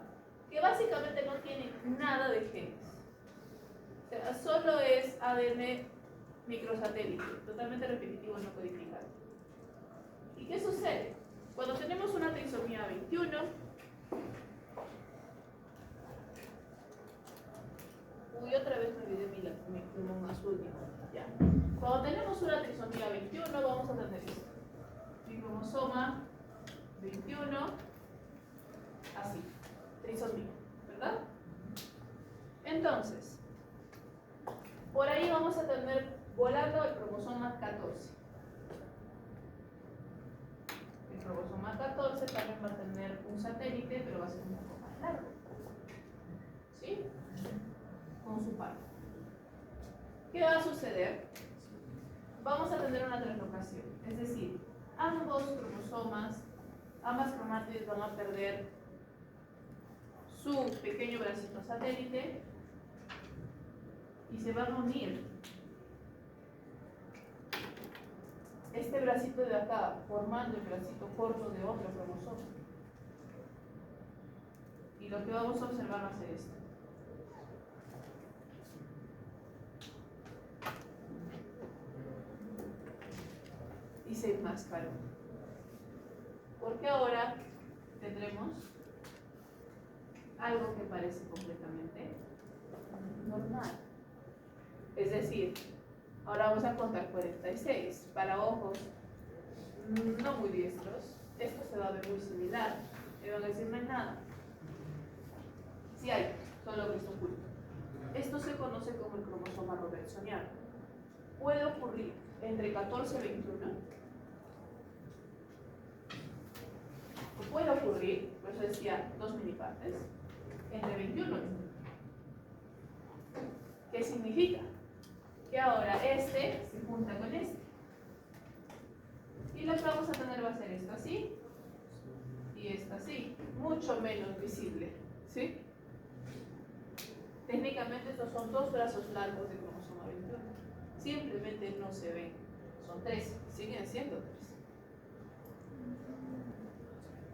que básicamente no tienen nada de genes. O sea, solo es ADN microsatélite, totalmente repetitivo, no codificado. ¿Y qué sucede? Cuando tenemos una trisomía 21, Uy, otra vez me olvidé mi plumón azul. Ya. Cuando tenemos una trisomía 21, vamos a tener esto. Mi cromosoma 21, así, trisomía, ¿verdad? Entonces, por ahí vamos a tener volando el cromosoma 14. El cromosoma 14 también va a tener un satélite, pero va a ser un poco más largo. ¿Sí? Con su par. ¿Qué va a suceder? Vamos a tener una translocación, es decir, ambos cromosomas, ambas cromátides van a perder su pequeño bracito satélite y se van a unir este bracito de acá formando el bracito corto de otro cromosoma. Y lo que vamos a observar va a ser esto. Y se enmascaró. Porque ahora tendremos algo que parece completamente normal. Es decir, ahora vamos a contar 46. Para ojos no muy diestros, esto se va a ver muy similar. Y van a decir, no hay nada. Sí hay, solo que está oculto. Esto se conoce como el cromosoma robertsoniano. Puede ocurrir entre 14 y 21. O puede ocurrir, por eso decía, dos minipartes, entre 21 y 21. ¿Qué significa? Que ahora este se junta con este. Y lo que vamos a tener va a ser esto así y esto así, mucho menos visible, ¿sí? Técnicamente estos son dos brazos largos de cromosoma 21. Simplemente no se ven, son tres, siguen siendo tres.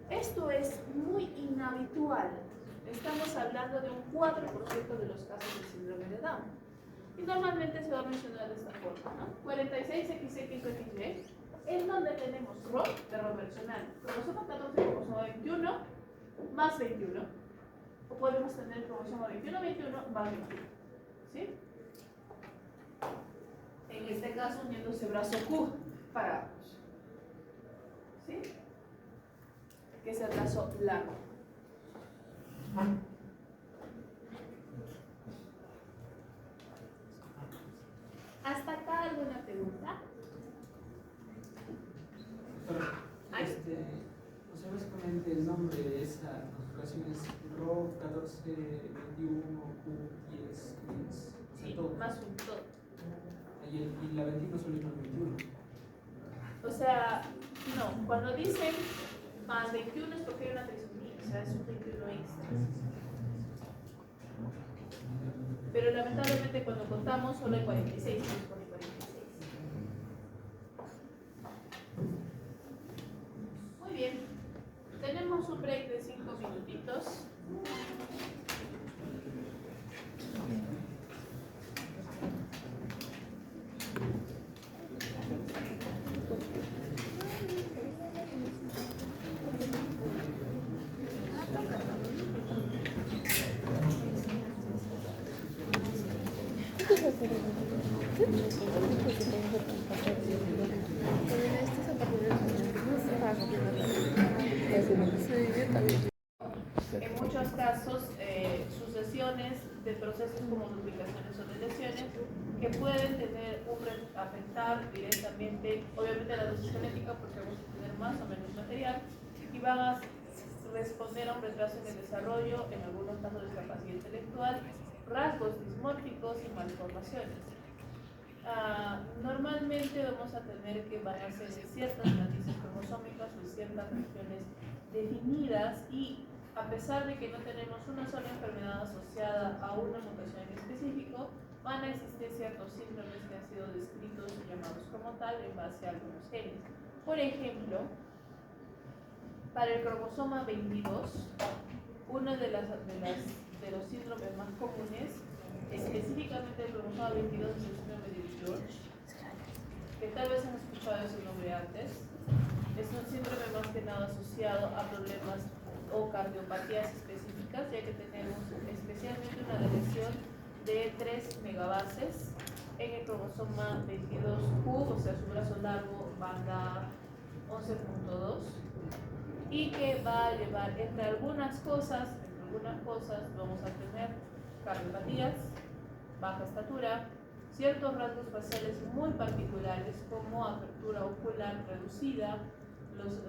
Esto es muy inhabitual. Estamos hablando de un 4% de los casos de síndrome de Down. Y normalmente se va a mencionar de esta forma, ¿no? 46XXXY, en donde tenemos RO de robertsonal, cromosoma 14, cromosoma 21, más 21. O podemos tener cromosoma 21, 21, más 21. ¿Sí? En este caso, uniéndose brazo Q para ambos. ¿Sí? Que es el brazo largo. ¿Hasta acá alguna pregunta? O sea, básicamente el nombre de esa conjugación es RO 14, 21, Q 10, 15. Sí, más un todo. Y la 21 solo es más 21. O sea, no, cuando dicen más 21 es porque hay una trisomía, o sea, es un 21 extra. Pero lamentablemente cuando contamos solo hay 46, no se pone 46. Muy bien, tenemos un break de 5 minutitos. En muchos casos, sucesiones de procesos como duplicaciones o deleciones que pueden afectar directamente, obviamente la dosis genética, porque vamos a tener más o menos material, y van a responder a un retraso en el desarrollo, en algunos casos de discapacidad intelectual, rasgos dismórficos y malformaciones. Normalmente vamos a tener que basarse en ciertas matrices cromosómicas o en ciertas regiones definidas, y a pesar de que no tenemos una sola enfermedad asociada a una mutación en específico, van a existir ciertos síndromes que han sido descritos y llamados como tal en base a algunos genes. Por ejemplo, para el cromosoma 22, uno de los síndromes más comunes, específicamente el cromosoma 22, es el síndrome de George, que tal vez han escuchado ese nombre antes. Es un síndrome más que nada asociado a problemas o cardiopatías específicas, ya que tenemos especialmente una deleción de 3 megabases en el cromosoma 22Q, o sea, su brazo largo, banda 11.2, y que va a llevar, entre algunas cosas, vamos a tener cardiopatías, baja estatura, ciertos rasgos faciales muy particulares como apertura ocular reducida, las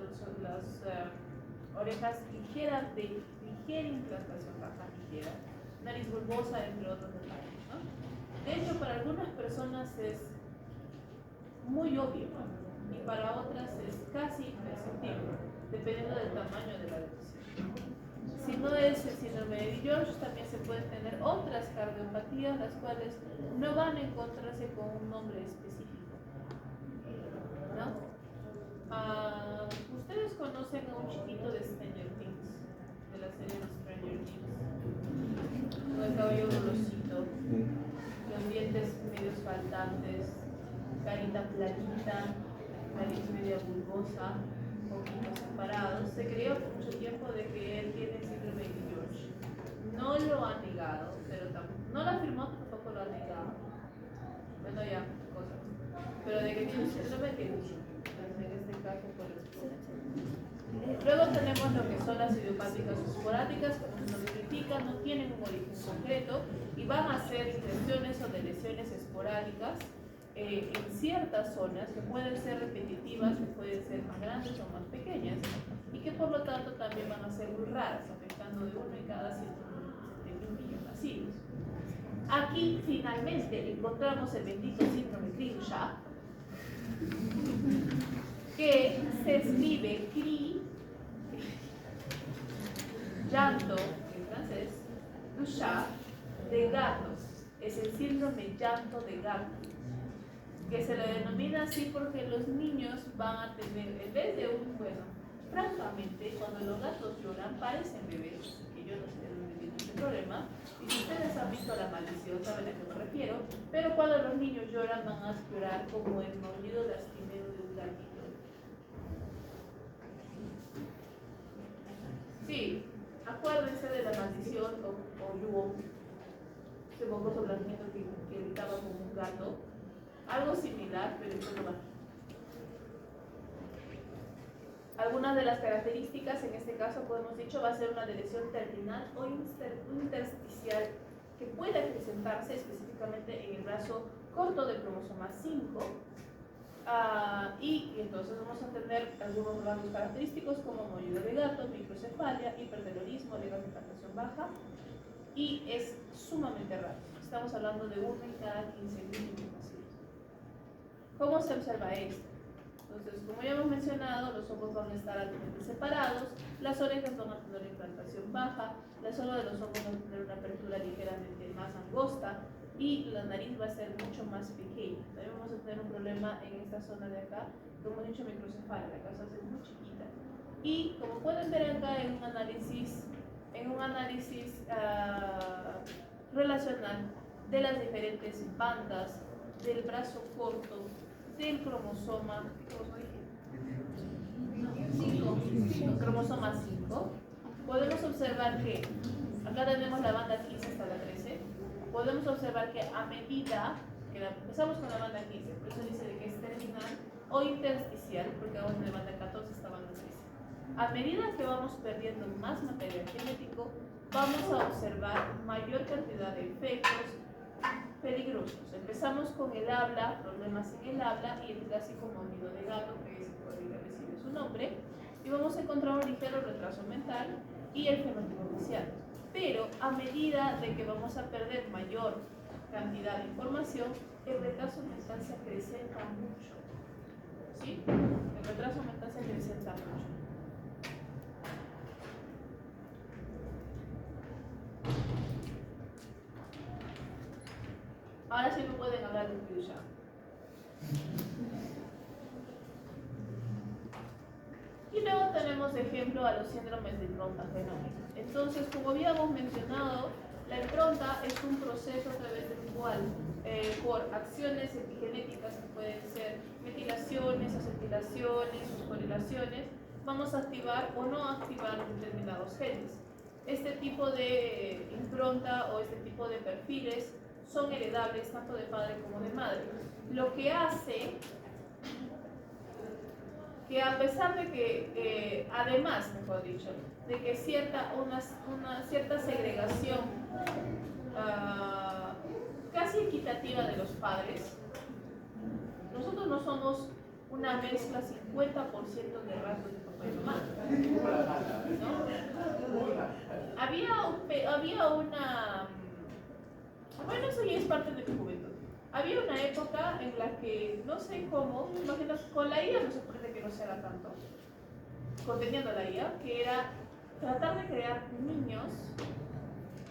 orejas ligeras de ligera implantación baja ligera, nariz bulbosa, entre otros detalles, ¿no? De hecho, para algunas personas es muy obvio, ¿no? Y para otras es casi imperceptible, dependiendo del tamaño de la lesión. Si no es el síndrome de George, también se pueden tener otras cardiopatías, las cuales no van a encontrarse con un nombre específico, ¿no? Ustedes conocen a un chiquito de Stranger Things, de la serie de Stranger Things, con el cabello rosito, los dientes medios faltantes, carita planita, nariz media bulbosa, ojitos separados. Se creyó por mucho tiempo de que él tiene síndrome de George. No lo ha negado, pero no lo afirmó, tampoco lo ha negado. Bueno, ya, cosas. Pero de que tiene síndrome de George. En este caso corresponde. Luego tenemos lo que son las idiopáticas o esporádicas, como su nombre indica, no tienen un origen concreto y van a ser infecciones o de lesiones esporádicas en ciertas zonas que pueden ser repetitivas, que pueden ser más grandes o más pequeñas y que por lo tanto también van a ser muy raras, afectando de uno en cada 171 niños nacidos. Aquí finalmente encontramos el bendito síndrome Crenshaw, que se escribe cri, llanto en francés, du chat, de gato. Es el síndrome llanto de gato, que se le denomina así porque los niños van a tener, en vez de francamente, cuando los gatos lloran parecen bebés, que yo no sé de dónde viene este problema, y si ustedes han visto La Maldición saben a qué me refiero, pero cuando los niños lloran van a llorar como el maullido lastimero de un gatito. Sí, acuérdense de La Maldición o Yuo, ese mocoso blanquito que gritaba como un gato. Algo similar, pero esto no va. Algunas de las características, en este caso, como hemos dicho, va a ser una lesión terminal o intersticial que puede presentarse específicamente en el brazo corto del cromosoma 5. Y entonces vamos a tener algunos rasgos característicos como maullido de gato, microcefalia, hipertelorismo, leve implantación baja, y es sumamente raro. Estamos hablando de 1 en cada 15.000 niños nacidos. ¿Cómo se observa esto? Entonces, como ya hemos mencionado, los ojos van a estar altamente separados, las orejas van a tener implantación baja, la zona de los ojos va a tener una apertura ligeramente más angosta y la nariz va a ser mucho más pequeña. También vamos a tener un problema en esta zona de acá, como hemos dicho, microcefalia, la casa es muy chiquita. Y como pueden ver acá en un análisis relacional de las diferentes bandas del brazo corto del cromosoma, cromosoma 5, podemos observar que acá tenemos la banda 15 hasta la 13. Podemos observar que a medida que empezamos con la banda 15, por eso dice de que es terminal o intersticial, porque vamos de banda 14 hasta banda 13. A medida que vamos perdiendo más material genético, vamos a observar mayor cantidad de efectos peligrosos. Empezamos con el habla, problemas en el habla y el clásico maullido de gato, que es por ahí recibe su nombre, y vamos a encontrar un ligero retraso mental y el fenotipo facial. Pero a medida de que vamos a perder mayor cantidad de información, el retraso mental se acrecenta mucho. ¿Sí? El retraso mental se acrecenta mucho. Ahora sí me pueden hablar de Crenshaw. Y luego tenemos de ejemplo a los síndromes de impronta genómica. Entonces, como habíamos mencionado, la impronta es un proceso a través del cual, por acciones epigenéticas que pueden ser metilaciones, acetilaciones, fosforilaciones, vamos a activar o no activar determinados genes. Este tipo de impronta o este tipo de perfiles son heredables tanto de padre como de madre. Lo que hace que a pesar de que, además, mejor dicho, de que una cierta segregación casi equitativa de los padres, nosotros no somos una mezcla 50% de rasgos de papá y mamá, ¿no? Había una... Bueno, eso ya es parte de mi juventud. Había una época en la que, no sé cómo, imagino, con la IA no se sorprende que no se haga tanto, conteniendo la IA, que era tratar de crear niños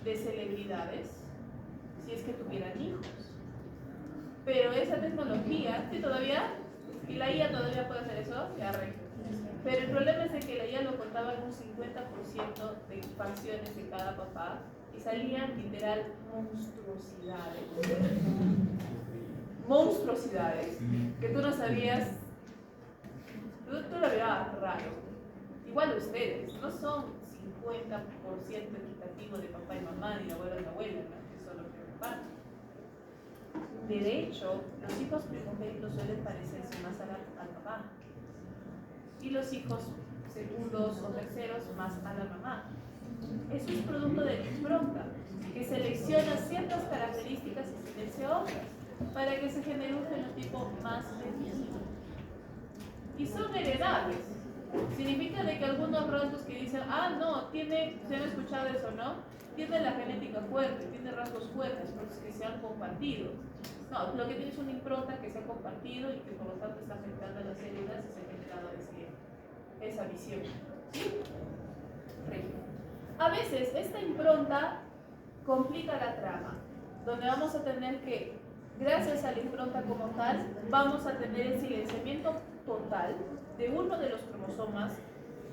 de celebridades, si es que tuvieran hijos. Pero esa tecnología, sí, todavía, y la IA todavía puede hacer eso, ya arregla. Pero el problema es de que la IA lo contaba en un 50% de facciones de cada papá y salían literal monstruosidades que tú no sabías, tú lo veías raro. Igual ustedes, no son 50% equitativo de papá y mamá, ni de abuelo y abuela, ¿no? Que son los que papá. De hecho, los hijos primogénitos suelen parecerse más al papá y los hijos segundos o terceros más a la mamá. Eso es producto de la impronta, que selecciona ciertas características y silencia otras, para que se genere un fenotipo más definido. Y son heredables. Significa de que algunos rasgos que dicen, no, se han escuchado eso, ¿no? Tiene la genética fuerte, tiene rasgos fuertes, porque que se han compartido. No, lo que tiene es una impronta que se ha compartido y que por lo tanto está afectando a las células y se ha generado esa visión. ¿Sí? A veces esta impronta complica la trama, donde vamos a tener que, gracias a la impronta como tal, vamos a tener el silenciamiento total de uno de los cromosomas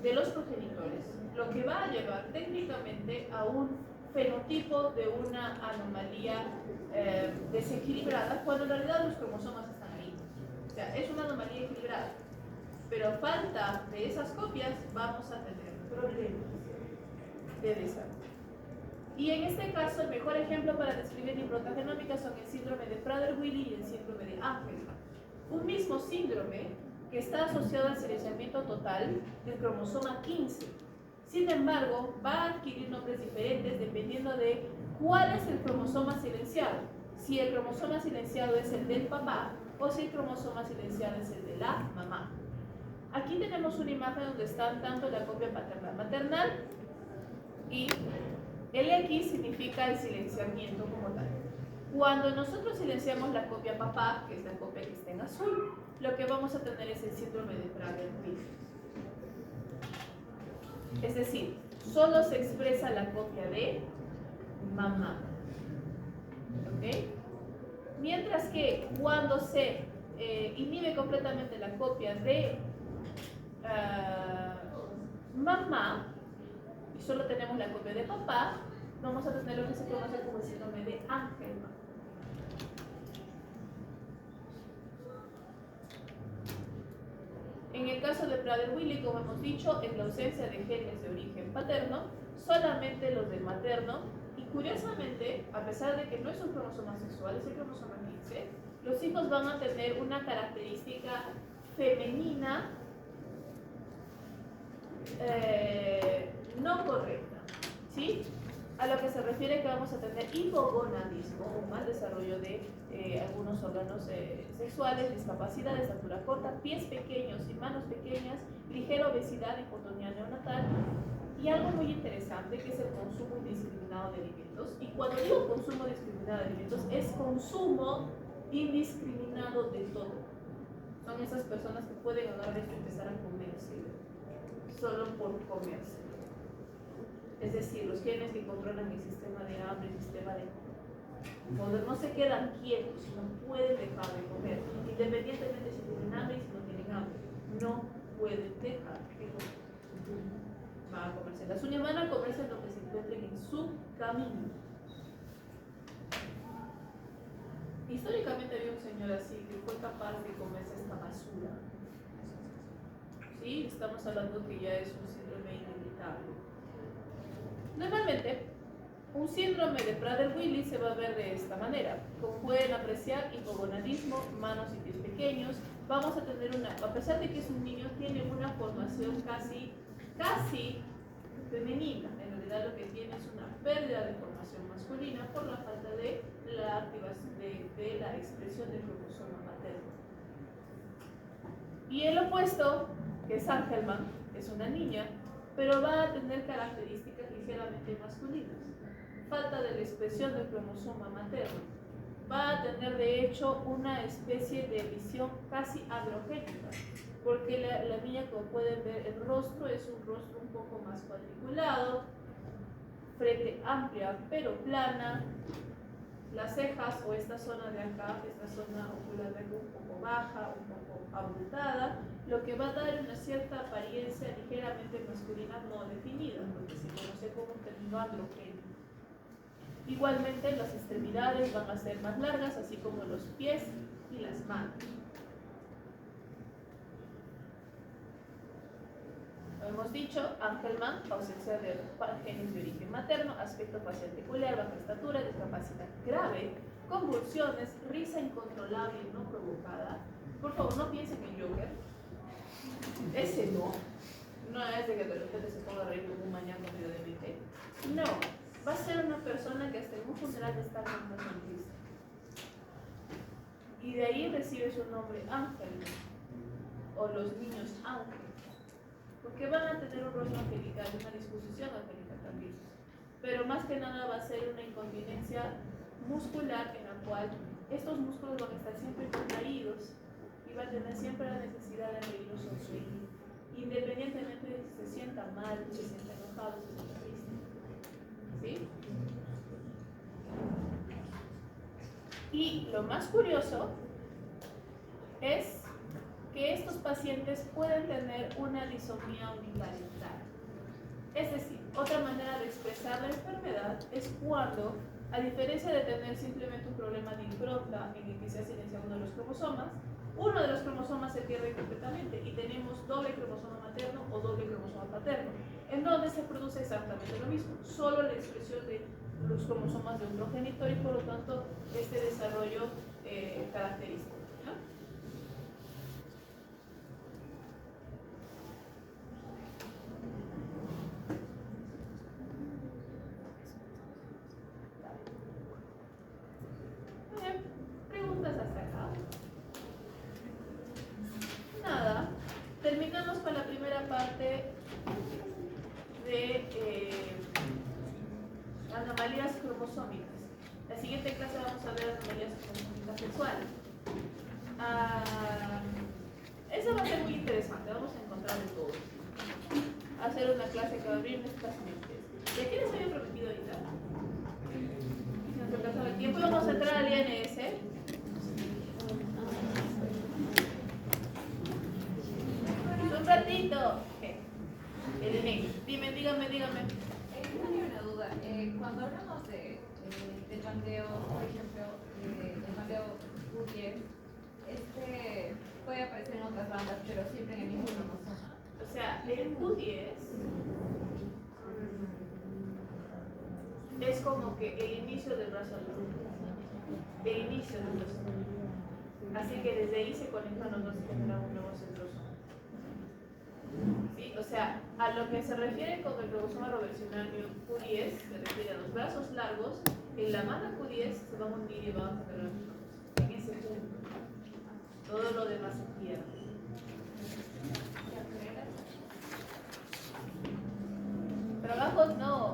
de los progenitores, lo que va a llevar técnicamente a un fenotipo de una anomalía desequilibrada, cuando en realidad los cromosomas están ahí. O sea, es una anomalía equilibrada, pero falta de esas copias, vamos a tener problemas de desarrollo. Y en este caso, el mejor ejemplo para describir la impronta genómica son el síndrome de Prader-Willi y el síndrome de Angelman. Un mismo síndrome que está asociado al silenciamiento total del cromosoma 15. Sin embargo, va a adquirir nombres diferentes dependiendo de cuál es el cromosoma silenciado. Si el cromosoma silenciado es el del papá o si el cromosoma silenciado es el de la mamá. Aquí tenemos una imagen donde están tanto la copia paternal-maternal y el X significa el silenciamiento como tal. Cuando nosotros silenciamos la copia papá, que es la copia que está en azul, lo que vamos a tener es el síndrome de Prader-Willi. Es decir, solo se expresa la copia de mamá. ¿Ok? Mientras que cuando se inhibe completamente la copia de mamá, y solo tenemos la copia de papá, vamos a tener lo que se conoce como el síndrome de Angelman. En el caso de Prader-Willi, como hemos dicho, en la ausencia de genes de origen paterno, solamente los del materno, y curiosamente, a pesar de que no es un cromosoma sexual, es el cromosoma 15, los hijos van a tener una característica femenina no correcta, ¿sí? A lo que se refiere que vamos a tener hipogonadismo, un mal desarrollo de algunos órganos sexuales, discapacidad de estatura corta, pies pequeños y manos pequeñas, ligera obesidad, hipotonía neonatal y algo muy interesante que es el consumo indiscriminado de alimentos. Y cuando digo consumo indiscriminado de alimentos, es consumo indiscriminado de todo. Son esas personas que pueden agarrar esto y empezar a comerse solo por comerse. Es decir, los genes que controlan el sistema de hambre, el sistema de poder, no se quedan quietos, no pueden dejar de comer, independientemente si tienen hambre y si no tienen hambre, no pueden dejar de comer. Van a comerse las uñas, van a comerse lo que se encuentren en su camino. Históricamente había un señor así que fue capaz de comerse esta basura. ¿Sí? estamos hablando que ya es un síndrome inevitable. Normalmente, un síndrome de Prader-Willi se va a ver de esta manera. Como pueden apreciar, hipogonadismo, manos y pies pequeños. Vamos a tener a pesar de que es un niño, tiene una formación casi femenina. En realidad lo que tiene es una pérdida de formación masculina por la falta de la activación de la expresión del cromosoma materno. Y el opuesto, que es Angelman, es una niña, pero va a tener características ligeramente masculinas. Falta de la expresión del cromosoma materno. Va a tener de hecho una especie de visión casi androgénica, porque la niña, como pueden ver, el rostro es un rostro un poco más cuadriculado, frente amplia pero plana, las cejas o esta zona de acá, esta zona ocular de acá un poco baja, un poco abultada, lo que va a dar una cierta apariencia ligeramente masculina no definida, porque se conoce como un término androgénico. Igualmente las extremidades van a ser más largas, así como los pies y las manos. Hemos dicho, Angelman, ausencia de genes de origen materno, aspecto facial peculiar, baja estatura, discapacidad grave, convulsiones, risa incontrolable y no provocada. Por favor, no piensen en Joker. Ese no. No es de que de repente se ponga a reír como un mañana medio de mente. No. Va a ser una persona que hasta en un funeral está con una sonrisa. Y de ahí recibe su nombre Ángel, o los niños ángeles. Porque van a tener un rostro angelical, una disposición angelical también. Pero más que nada va a ser una incontinencia muscular en la cual estos músculos van a estar siempre contraídos y va a tener siempre la necesidad de reír o sonreír, independientemente de si se sienta mal, si se sienta enojado, si se sienta triste. ¿Sí? Y lo más curioso es que estos pacientes pueden tener una disonía uniparental. Es decir, otra manera de expresar la enfermedad es cuando, a diferencia de tener simplemente un problema de impronta en el que se ha silenciado uno de los cromosomas, uno de los cromosomas se pierde completamente y tenemos doble cromosoma materno o doble cromosoma paterno, en donde se produce exactamente lo mismo, solo la expresión de los cromosomas de un progenitor y por lo tanto este desarrollo característico, ¿no? Preguntas hasta acá. Nada. Terminamos con la primera parte de anomalías cromosómicas. La siguiente clase vamos a ver anomalías cromosómicas sexuales. Eso va a ser muy interesante. Vamos a encontrar de todo. Hacer una clase que va a abrir nuestras mentes. ¿Y a quién les había prometido ahorita? El tiempo y vamos a entrar al INS. Un ratito. Eleni, dígame. Tengo una duda. Cuando hablamos de tandeo, por ejemplo, el tandeo U10, puede aparecer en otras bandas, pero siempre en el mismo cromosoma. O sea, el Q10 es como que el inicio del brazo azul. El inicio del brazo azul. Así que desde ahí se conectan los dos y generan un nuevo centrosoma. ¿Sí? O sea, a lo que se refiere con el cromosoma reversionario Q10, se refiere a los brazos largos, en la mano Q10 se van a unir y van a generar en ese punto. Todo lo demás se pierde. Trabajos no.